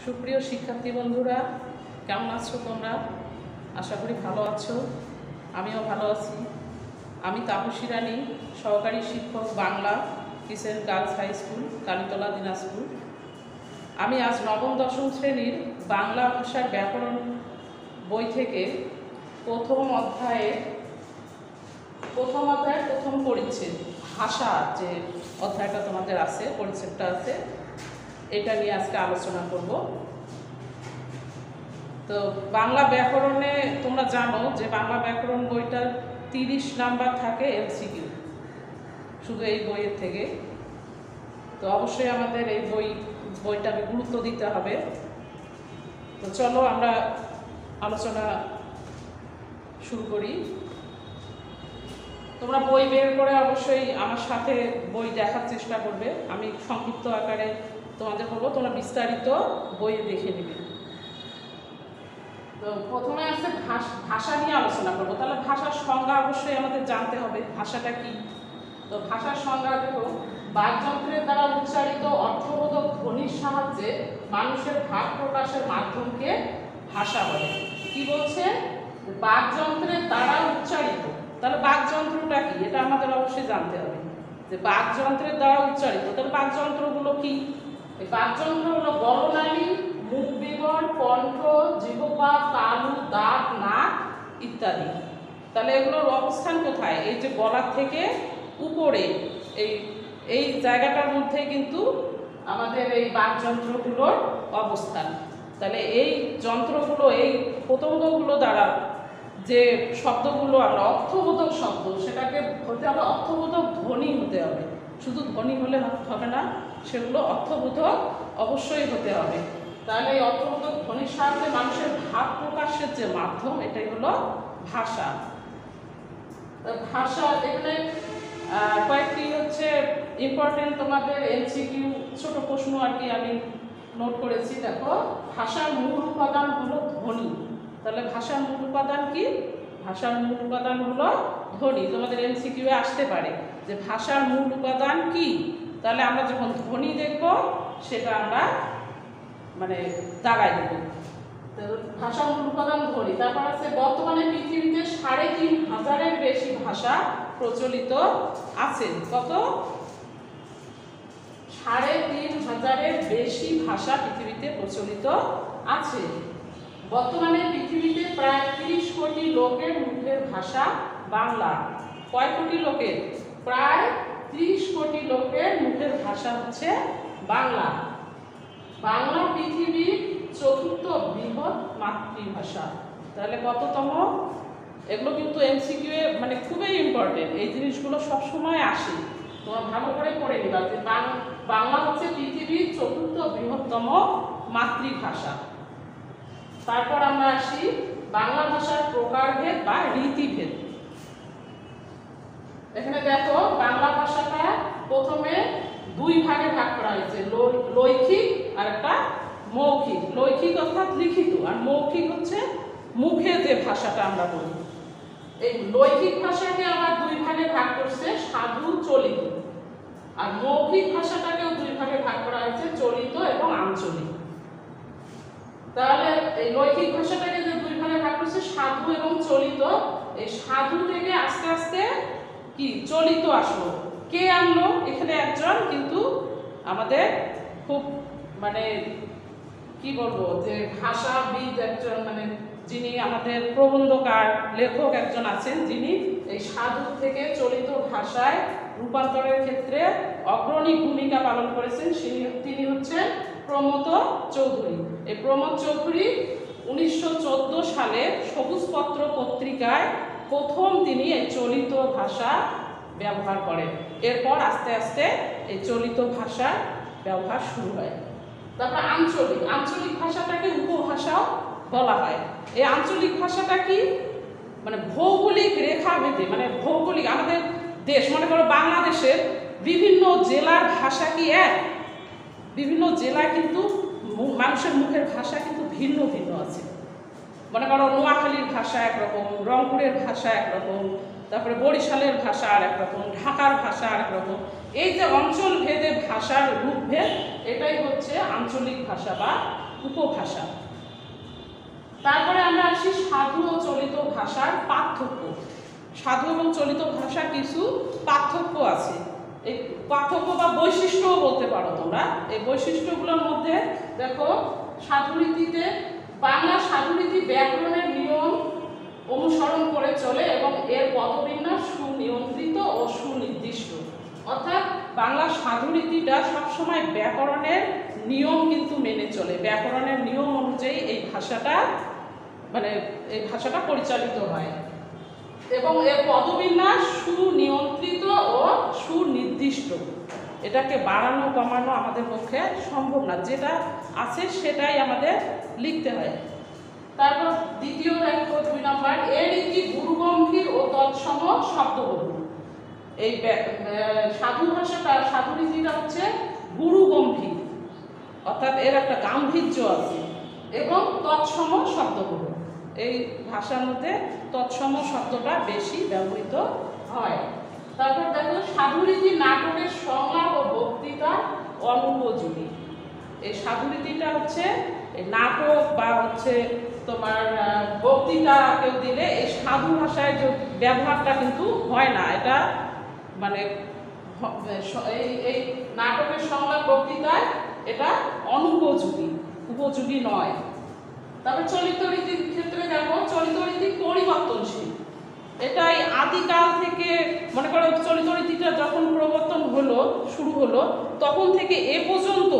সুপ্রিয় শিক্ষার্থী বন্ধুরা, কেমন আছো তোমরা? আশা করি ভালো আছো। আমিও ভালো আছি। আমি তাপসী রানী, সহকারী শিক্ষক, Bangla, Kisen girls high school, Kalitala, Dinajpur. আমি আজ নবম দশম শ্রেণীর বাংলা ভাষার ব্যাকরণ বই থেকে প্রথম অধ্যায়ের প্রথম পরিচ্ছেদ, ভাষা যে অধ্যায়টা তোমাদের আছে, পরিচ্ছেদটা আছে, এটা নিয়ে আজকে আলোচনা করব। তো বাংলা ব্যাকরণে তোমরা জানো যে বাংলা ব্যাকরণ বইটার 30 নাম্বার থাকে এমসিকিউ, শুধু এই বইয়ের থেকে। তো অবশ্যই আমাদের এই বইটাকে গুরুত্ব দিতে হবে। তো চলো আমরা আলোচনা শুরু করি। তোমরা বই বের করে অবশ্যই আমার সাথে বই দেখার চেষ্টা করবে। আমি সংক্ষিপ্ত আকারে তোমাদের বলবো, তোমরা বিস্তারিত বই দেখে নেবে। তো প্রথমে আছে ভাষা নিয়ে আলোচনা করবো। তাহলে ভাষার সংজ্ঞা অবশ্যই আমাদের জানতে হবে, ভাষাটা কি। তো ভাষার সংজ্ঞা দেখো, বাকযন্ত্রের দ্বারা উচ্চারিত অর্থবোধক ধ্বনির সাহায্যে মানুষের ভাব প্রকাশের মাধ্যমকে ভাষা বলে। কি বলছে? বাকযন্ত্রের দ্বারা উচ্চারিত। তাহলে বাকযন্ত্রটা কি, এটা আমাদের অবশ্যই জানতে হবে যে বাকযন্ত্রের দ্বারা উচ্চারিত। তাহলে বাকযন্ত্রগুলো কি? এই বাকযন্ত্র হলো গলনালী, মুখ বিবর, কণ্ঠ, জিহ্বা, তালু, দাঁত, নাক ইত্যাদি। তাহলে এগুলোর অবস্থান কোথায়? এই যে গলার থেকে উপরে এই জায়গাটার মধ্যে কিন্তু আমাদের এই বাকযন্ত্রগুলোর অবস্থান। তাহলে এই যন্ত্রগুলো, এই পতঙ্গগুলো দ্বারা যে শব্দগুলো আমরা অর্থবোধক শব্দ, সেটাকে হতে হবে অর্থবোধক ধ্বনি হতে হবে। শুধু ধ্বনি হলে হবে না, সেগুলো অর্থবোধক অবশ্যই হতে হবে। তাহলে এই অর্থবোধক ধ্বনির সাহায্যে মানুষের ভাব প্রকাশের যে মাধ্যম, এটাই হলো ভাষা। ভাষা এখানে কয়েকটি হচ্ছে ইম্পর্টেন্ট তোমাদের এমসিকিউ ছোট প্রশ্ন আর কি আমি নোট করেছি। দেখো, ভাষার মূল উপাদান হলো ধ্বনি। তাহলে ভাষার মূল উপাদান কি? ভাষার মূল উপাদান হলো ধ্বনি। তোমাদের এমসিকিউ আসতে পারে যে ভাষার মূল উপাদান কি। তাহলে আমরা যখন ধ্বনি দেখব সেটা আমরা দাগাই দেব। ভাষার মূল উপাদান ধ্বনি। তারপর আছে বর্তমানে পৃথিবীতে ৩৫০০০-এর বেশি ভাষা প্রচলিত আছে। কত? ৩৫০০০-এর বেশি ভাষা পৃথিবীতে প্রচলিত আছে। বর্তমানে পৃথিবীতে প্রায় ৩০ কোটি লোকের মুখের ভাষা বাংলা। কয় কোটি লোকের? প্রায় ৩০ কোটি লোকের মুখের ভাষা হচ্ছে বাংলা। বাংলা পৃথিবীর ৪র্থ বৃহৎ মাতৃভাষা। তাহলে কততম? এগুলো কিন্তু এমসিকিউ খুবই ইম্পর্টেন্ট। এই জিনিসগুলো সবসময় আসে, তোমরা ভালো করে পড়ে নিবা যে বাংলা হচ্ছে পৃথিবীর ৪র্থ বৃহত্তম মাতৃভাষা। তারপর আমরা আসি বাংলা ভাষার প্রকারভেদ বা রীতিভেদ। এখানে দেখো, বাংলা ভাষাটা প্রথমে 2 ভাগে ভাগ করা হয়েছে, লৈখিক আর একটা মৌখিক। লৈখিক অর্থাৎ লিখিত, আর মৌখিক হচ্ছে মুখে যে ভাষাটা আমরা বলি। এই লৈখিক ভাষাকে আবার 2 ভাগে ভাগ করছে, সাধু, চলিত। আর মৌখিক ভাষাটাকেও 2 ভাগে ভাগ করা হয়েছে, চলিত এবং আঞ্চলিক। তাহলে এই লৈখিক ভাষাটাকে যে 2 ভাগে ভাগ করছে, সাধু এবং চলিত। এই সাধু থেকে আস্তে আস্তে কি চলিত আসলো। কে আনলো? এখানে একজন কিন্তু আমাদের খুব কি বলবো যে ভাষাবিদ একজন, যিনি আমাদের প্রবন্ধকার, লেখক একজন আছেন, যিনি এই সাধু থেকে চলিত ভাষায় রূপান্তরের ক্ষেত্রে অগ্রণী ভূমিকা পালন করেছেন। তিনি হচ্ছেন প্রমথ চৌধুরী। এই প্রমথ চৌধুরী 1914 সালে সবুজপত্র পত্রিকায় প্রথম তিনি এই চলিত ভাষা ব্যবহার করেন। এরপর আস্তে আস্তে এই চলিত ভাষার ব্যবহার শুরু হয়। তারপর আঞ্চলিক ভাষাটাকে উপভাষাও বলা হয়। এই আঞ্চলিক ভাষাটা কি? ভৌগোলিক রেখা ভেদে, ভৌগোলিক আমাদের দেশ, মনে করো বাংলাদেশের বিভিন্ন জেলার ভাষা কি এক? বিভিন্ন জেলায় কিন্তু মানুষের মুখের ভাষা কিন্তু ভিন্ন ভিন্ন আছে। মনে করো নোয়াখালীর ভাষা একরকম, রংপুরের ভাষা একরকম, তারপরে বরিশালের ভাষা আর একরকম, ঢাকার ভাষা আর একরকম। এই যে অঞ্চল ভেদে ভাষার রূপভেদ, এটাই হচ্ছে আঞ্চলিক ভাষা বা উপভাষা। তারপরে আমরা আসি সাধু ও চলিত ভাষার পার্থক্য। সাধু এবং চলিত ভাষা কিছু পার্থক্য আছে, এই পার্থক্য বা বৈশিষ্ট্যও বলতে পারো তোমরা। এই বৈশিষ্ট্যগুলোর মধ্যে দেখো, সাধুরীতিতে বাংলা সাধুরীতি ব্যাকরণের নিয়ম অনুসরণ করে চলে এবং এর পদবিন্যাস সুনিয়ন্ত্রিত ও সুনির্দিষ্ট। অর্থাৎ বাংলা সাধুরীতিটা সবসময় ব্যাকরণের নিয়ম কিন্তু মেনে চলে, ব্যাকরণের নিয়ম অনুযায়ী এই ভাষাটা পরিচালিত হয় এবং এর পদবিন্যাস সুনিয়ন্ত্রিত ও সুনির্দিষ্ট। এটাকে বাড়ানো কমানো আমাদের পক্ষে সম্ভব না, যেটা আছে সেটাই আমাদের লিখতে হয়। তারপর দ্বিতীয় দেখো 2 নম্বর, এর রীতি গুরুগম্ভীর ও তৎসম শব্দবহুল। এই সাধু ভাষাটা সাধুরীতিটা হচ্ছে গুরুগম্ভীর, অর্থাৎ এর একটা গাম্ভীর্য আছে এবং তৎসম শব্দবহুল। এই ভাষার মধ্যে তৎসম শব্দটা বেশি ব্যবহৃত হয়। তারপর দেখো, সাধুরীতি নাটকের সংলাপ ও বক্তৃতা অনুপযোগী। এই সাধুরীতিটা হচ্ছে নাটক বা হচ্ছে তোমার বক্তৃতা কেউ দিলে এই সাধু ভাষায় যে ব্যবহারটা কিন্তু হয় না, এটা মানে এই নাটকের সংলাপ বক্তৃতায় এটা অনুপযোগী, উপযোগী নয়। তারপর চলিত রীতির ক্ষেত্রে দেখো, চলিত রীতি পরিবর্তনশীল। এটাই আদিকাল থেকে, মনে করো চলিত রীতিটা যখন প্রবর্তন শুরু হলো তখন থেকে এ পর্যন্ত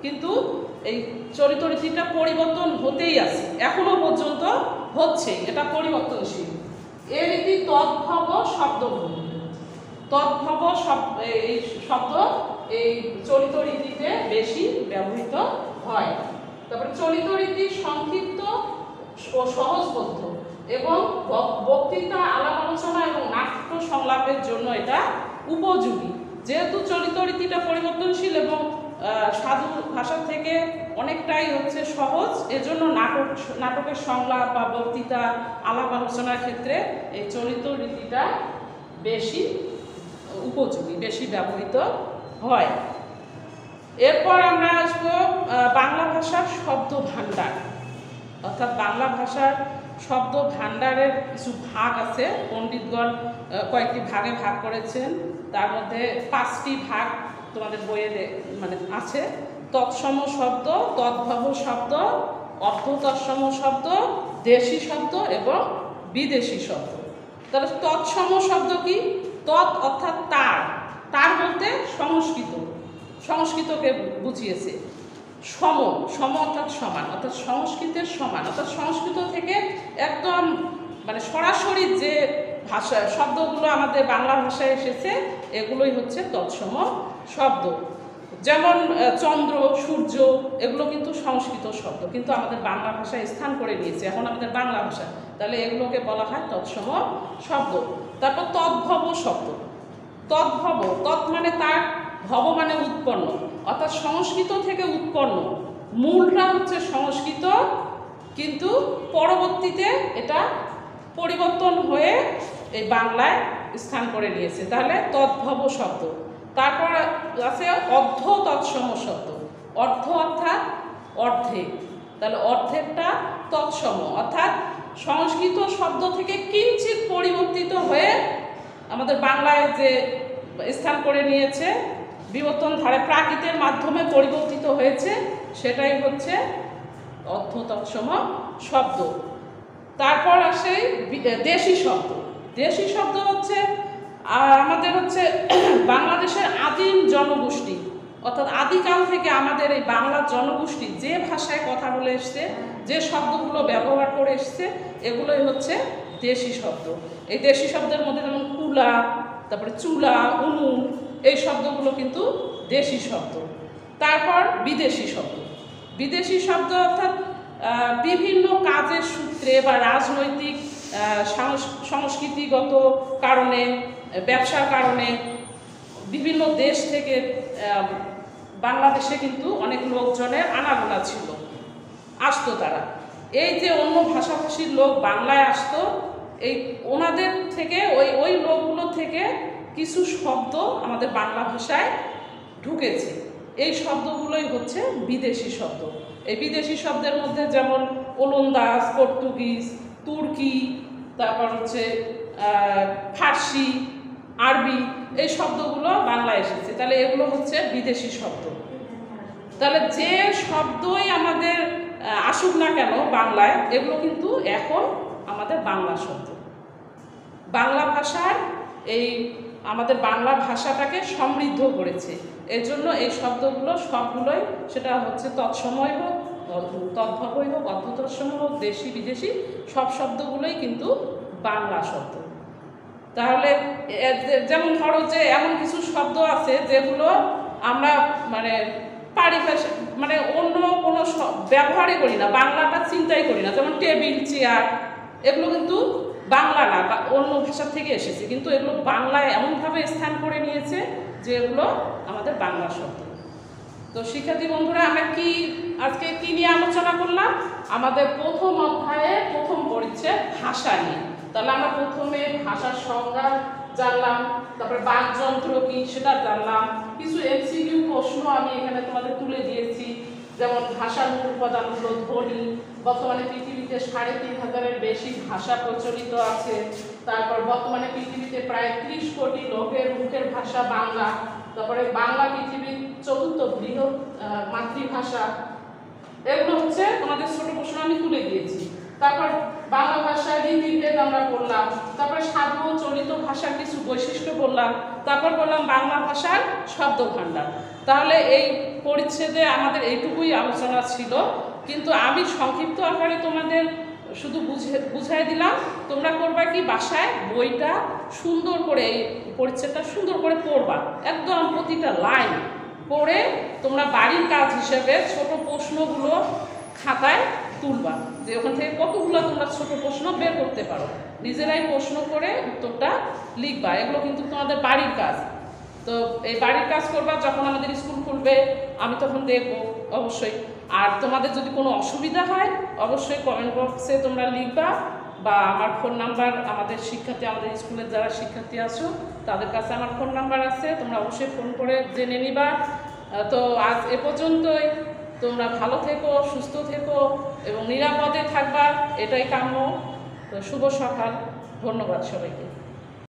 কিন্তু এই চলিত রীতিটা পরিবর্তন হতেই আছে, এখনো পর্যন্ত হচ্ছে, এটা পরিবর্তনশীল। এ রীতি তদ্ভব শব্দবহুল। তদ্ভব এই শব্দ এই চলিত রীতিতে বেশি ব্যবহৃত হয়। তারপরে চলিত রীতি সংক্ষিপ্ত ও সহজবোধ্য এবং বক্তৃতা, আলাপ আলোচনা এবং নাট্য সংলাপের জন্য এটা উপযোগী। যেহেতু চলিত রীতিটা পরিবর্তনশীল এবং সাধু ভাষা থেকে অনেকটাই হচ্ছে সহজ, এজন্য নাটকের সংলাপ বা বক্তৃতা, আলাপ আলোচনার ক্ষেত্রে এই চলিত রীতিটা বেশি উপযোগী, বেশি ব্যবহৃত হয়। এরপর আমরা আসবো বাংলা ভাষার শব্দ ভাণ্ডার। অর্থাৎ বাংলা ভাষার শব্দ ভাণ্ডারের কিছু ভাগ আছে, পণ্ডিতগণ কয়েকটি ভাগে ভাগ করেছেন। তার মধ্যে 5টি ভাগ তোমাদের বইয়ে মানে আছে: তৎসম শব্দ, তদ্ভব শব্দ, অর্ধ তৎসম শব্দ, দেশি শব্দ এবং বিদেশি শব্দ। তাহলে তৎসম শব্দ কি? তৎ অর্থাৎ তার বলতে সংস্কৃতকে বুঝিয়েছে। সম অর্থাৎ সমান, অর্থাৎ সংস্কৃতের সমান, অর্থাৎ সংস্কৃত থেকে একদম মানে সরাসরি যে ভাষা শব্দগুলো আমাদের বাংলা ভাষায় এসেছে এগুলোই হচ্ছে তৎসম শব্দ। যেমন চন্দ্র, সূর্য, এগুলো কিন্তু সংস্কৃত শব্দ, কিন্তু আমাদের বাংলা ভাষায় স্থান করে নিয়েছে, এখন আমাদের বাংলা ভাষা, তাহলে এগুলোকে বলা হয় তৎসম শব্দ। তারপর তদ্ভব শব্দ। তদ্ভব, তৎ মানে তার, ভব মানে উৎপন্ন, অর্থাৎ সংস্কৃত থেকে উৎপন্ন, মূলটা হচ্ছে সংস্কৃত, কিন্তু পরবর্তীতে এটা পরিবর্তন হয়ে এই বাংলায় স্থান করে নিয়েছে, তাহলে তদ্ভব শব্দ। তারপর আছে অর্ধ তৎসম শব্দ। অর্ধ অর্থাৎ অর্ধেক, তাহলে অর্ধেকটা তৎসম, অর্থাৎ সংস্কৃত শব্দ থেকে কিঞ্চিত পরিবর্তিত হয়ে আমাদের বাংলায় যে স্থান করে নিয়েছে, বিবর্তন ধারে প্রাকৃতের মাধ্যমে পরিবর্তিত হয়েছে, সেটাই হচ্ছে অর্ধ তৎসম শব্দ। তারপর আসে দেশি শব্দ। দেশি শব্দ হচ্ছে আমাদের হচ্ছে বাংলাদেশের আদিম জনগোষ্ঠী, অর্থাৎ আদিকাল থেকে আমাদের এই বাংলার জনগোষ্ঠী যে ভাষায় কথা বলে এসছে, যে শব্দগুলো ব্যবহার করে এসছে, এগুলোই হচ্ছে দেশি শব্দ। এই দেশি শব্দের মধ্যে যেমন কুলা, তারপরে চুলা, উনুন, এই শব্দগুলো কিন্তু দেশি শব্দ। তারপর বিদেশি শব্দ। বিদেশি শব্দ অর্থাৎ বিভিন্ন কাজের সূত্রে বা রাজনৈতিক সংস্কৃতিগত কারণে, ব্যবসার কারণে বিভিন্ন দেশ থেকে বাংলাদেশে কিন্তু অনেক লোকজনের আনাগোনা ছিল, আসতো তারা। এই যে অন্য ভাষাভাষীর লোক বাংলায় আসতো, এই ওনাদের থেকে ওই লোকগুলো থেকে কিছু শব্দ আমাদের বাংলা ভাষায় ঢুকেছে। এই শব্দগুলোই হচ্ছে বিদেশি শব্দ। এই বিদেশি শব্দের মধ্যে যেমন ওলন্দাজ, পর্তুগিজ, তুর্কি, তারপর হচ্ছে ফার্সি, আরবি, এই শব্দগুলো বাংলায় এসেছে। তাহলে এগুলো হচ্ছে বিদেশি শব্দ। তাহলে যে শব্দই আমাদের আসুক না কেন বাংলায়, এগুলো কিন্তু এখন আমাদের বাংলা শব্দ। বাংলা ভাষার এই আমাদের বাংলা ভাষাটাকে সমৃদ্ধ করেছে। এর জন্য এই শব্দগুলো সবগুলোই, সেটা হচ্ছে তৎসময় হোক, তদ্ভবই হোক, অর্ধতৎসময় হোক, দেশি বিদেশি, সব শব্দগুলোই কিন্তু বাংলা শব্দ। তাহলে যেমন ধরো যে এমন কিছু শব্দ আছে যেগুলো আমরা মানে পারিভাষিক মানে অন্য কোনো ব্যবহারই করি না, বাংলাটা চিন্তাই করি না। যেমন টেবিল, চেয়ার, এগুলো কিন্তু বাংলা না, অন্য ভাষা থেকে এসেছে, কিন্তু এগুলো বাংলায় এমনভাবে স্থান করে নিয়েছে যে এগুলো আমাদের বাংলা শব্দ। তো শিক্ষার্থী বন্ধুরা, আমরা আজকে কি নিয়ে আলোচনা করলাম? আমাদের প্রথম অধ্যায়ে প্রথম পরিচ্ছেদ ভাষা নিয়ে। তাহলে আমরা প্রথমে ভাষার সংজ্ঞা জানলাম, তারপরে বাকযন্ত্র কি সেটা জানলাম, কিছু এমসিকিউ প্রশ্ন আমি এখানে তোমাদের তুলে দিয়েছি। যেমন ভাষার মূল উপাদানগুলো ধ্বনি, বর্তমানে পৃথিবীতে ৩,৫০০-এর বেশি ভাষা প্রচলিত আছে। তারপর বর্তমানে পৃথিবীতে প্রায় ৩০ কোটি লোকের মুখের ভাষা বাংলা। তারপরে বাংলা পৃথিবীর ৪র্থ বৃহৎ মাতৃভাষা। এগুলো হচ্ছে তোমাদের ছোট প্রশ্ন আমি তুলে দিয়েছি। তারপর বাংলা ভাষার রীতিভেদ আমরা বললাম, তারপরে সাধু ও চলিত ভাষার কিছু বৈশিষ্ট্য বললাম, তারপর বললাম বাংলা ভাষার শব্দ ভাণ্ডার। তাহলে এই পরিচ্ছেদে আমাদের এইটুকুই আলোচনা ছিল, কিন্তু আমি সংক্ষিপ্ত আকারে তোমাদের শুধু বুঝাই দিলাম। তোমরা করবা কি, বাসায় বইটা সুন্দর করে, এই পরিচ্ছেদটা সুন্দর করে পড়বা, একদম প্রতিটা লাইন পড়ে তোমরা বাড়ির কাজ হিসেবে ছোট প্রশ্নগুলো খাতায় তুলবা, যে ওখান থেকে কতগুলো তোমরা ছোট প্রশ্ন বের করতে পারো। নিজেরাই প্রশ্ন করে উত্তরটা লিখবা। এগুলো কিন্তু তোমাদের বাড়ির কাজ। তো এই বাড়ির কাজ করবা, যখন আমাদের স্কুল খুলবে আমি তখন দেখবো অবশ্যই। আর তোমাদের যদি কোনো অসুবিধা হয় অবশ্যই কমেন্ট বক্সে তোমরা লিখবা, বা আমার ফোন নাম্বার, আমাদের স্কুলের যারা শিক্ষার্থী আছো তাদের কাছে আমার ফোন নাম্বার আছে, তোমরা অবশ্যই ফোন করে জেনে নিবা। তো আজ এ পর্যন্তই। তোমরা ভালো থেকো, সুস্থ থেকো এবং নিরাপদে থাকবা, এটাই কাম্য। তো শুভ সকাল, ধন্যবাদ সবাইকে।